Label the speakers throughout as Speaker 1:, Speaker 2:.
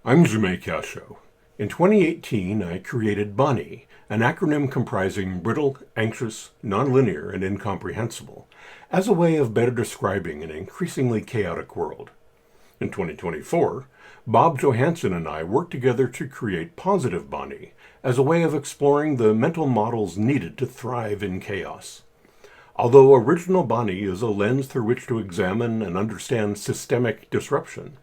Speaker 1: I'm Jamais Cascio. In 2018, I created BANI, an acronym comprising brittle, anxious, nonlinear, and incomprehensible, as a way of better describing an increasingly chaotic world. In 2024, Bob Johansson and I worked together to create Positive BANI as a way of exploring the mental models needed to thrive in chaos. Although original BANI is a lens through which to examine and understand systemic disruption,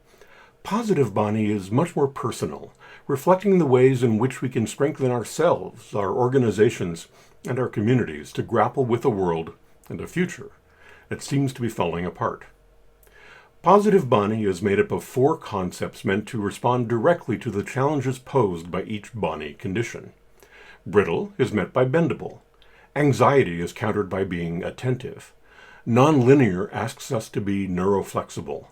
Speaker 1: Positive BANI is much more personal, reflecting the ways in which we can strengthen ourselves, our organizations, and our communities to grapple with a world and a future that seems to be falling apart. Positive BANI is made up of 4 concepts meant to respond directly to the challenges posed by each BANI condition. Brittle is met by bendable. Anxiety is countered by being attentive. Nonlinear asks us to be neuroflexible.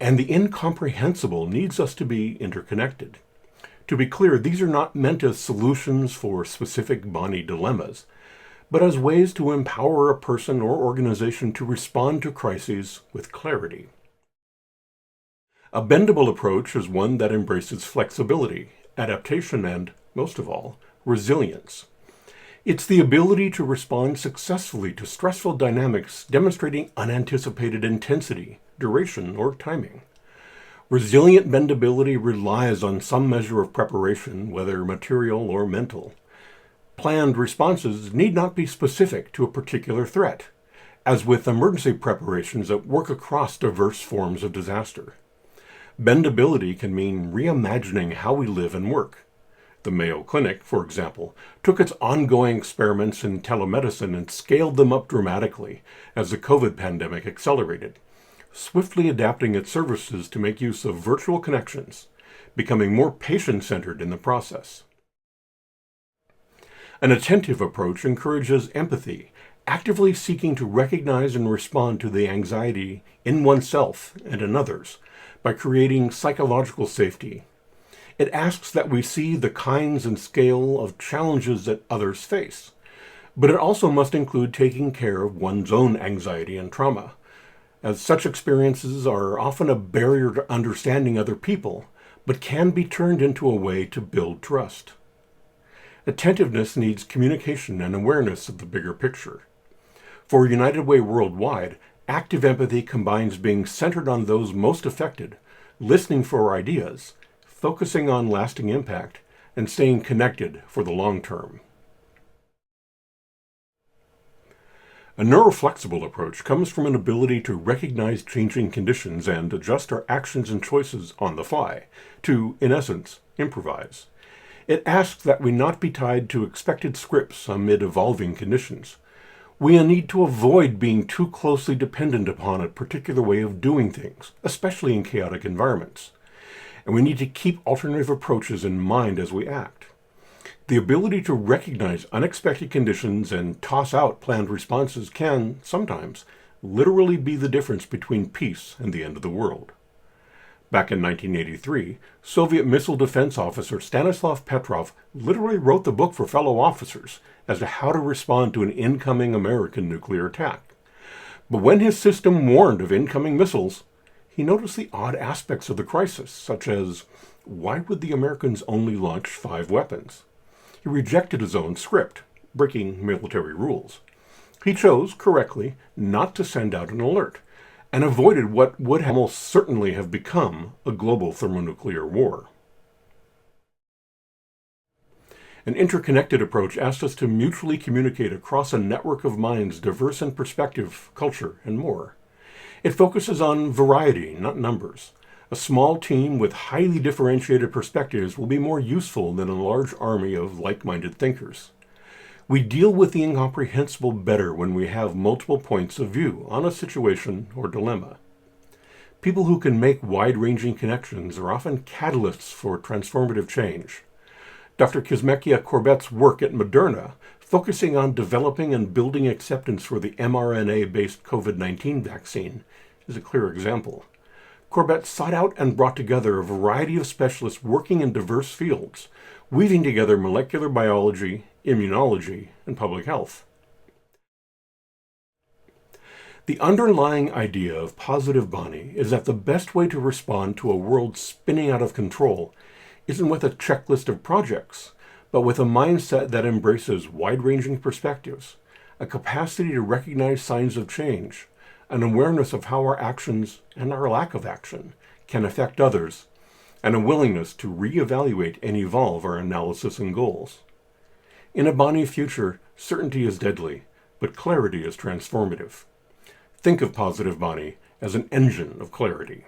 Speaker 1: And the incomprehensible needs us to be interconnected. To be clear, these are not meant as solutions for specific BANI dilemmas, but as ways to empower a person or organization to respond to crises with clarity. A bendable approach is one that embraces flexibility, adaptation, and, most of all, resilience. It's the ability to respond successfully to stressful dynamics demonstrating unanticipated intensity, duration, or timing. Resilient bendability relies on some measure of preparation, whether material or mental. Planned responses need not be specific to a particular threat, as with emergency preparations that work across diverse forms of disaster. Bendability can mean reimagining how we live and work. The Mayo Clinic, for example, took its ongoing experiments in telemedicine and scaled them up dramatically as the COVID pandemic accelerated, swiftly adapting its services to make use of virtual connections, becoming more patient-centered in the process. An attentive approach encourages empathy, actively seeking to recognize and respond to the anxiety in oneself and in others by creating psychological safety. It asks that we see the kinds and scale of challenges that others face, but it also must include taking care of one's own anxiety and trauma, as such experiences are often a barrier to understanding other people, but can be turned into a way to build trust. Attentiveness needs communication and awareness of the bigger picture. For United Way Worldwide, active empathy combines being centered on those most affected, listening for ideas, focusing on lasting impact, and staying connected for the long term. A neuroflexible approach comes from an ability to recognize changing conditions and adjust our actions and choices on the fly, to, in essence, improvise. It asks that we not be tied to expected scripts amid evolving conditions. We need to avoid being too closely dependent upon a particular way of doing things, especially in chaotic environments. And we need to keep alternative approaches in mind as we act. The ability to recognize unexpected conditions and toss out planned responses can, sometimes, literally be the difference between peace and the end of the world. Back in 1983, Soviet missile defense officer Stanislav Petrov literally wrote the book for fellow officers as to how to respond to an incoming American nuclear attack. But when his system warned of incoming missiles, he noticed the odd aspects of the crisis, such as, why would the Americans only launch 5 weapons? He rejected his own script, breaking military rules. He chose, correctly, not to send out an alert, and avoided what would almost certainly have become a global thermonuclear war. An interconnected approach asked us to mutually communicate across a network of minds diverse in perspective, culture, and more. It focuses on variety, not numbers. A small team with highly differentiated perspectives will be more useful than a large army of like-minded thinkers. We deal with the incomprehensible better when we have multiple points of view on a situation or dilemma. People who can make wide-ranging connections are often catalysts for transformative change. Dr. Kizzmekia Corbett's work at Moderna, focusing on developing and building acceptance for the mRNA-based COVID-19 vaccine, is a clear example. Corbett sought out and brought together a variety of specialists working in diverse fields, weaving together molecular biology, immunology, and public health. The underlying idea of Positive BANI is that the best way to respond to a world spinning out of control isn't with a checklist of projects, but with a mindset that embraces wide-ranging perspectives, a capacity to recognize signs of change, an awareness of how our actions and our lack of action can affect others, and a willingness to reevaluate and evolve our analysis and goals. In a BANI future, certainty is deadly, but clarity is transformative. Think of Positive BANI as an engine of clarity.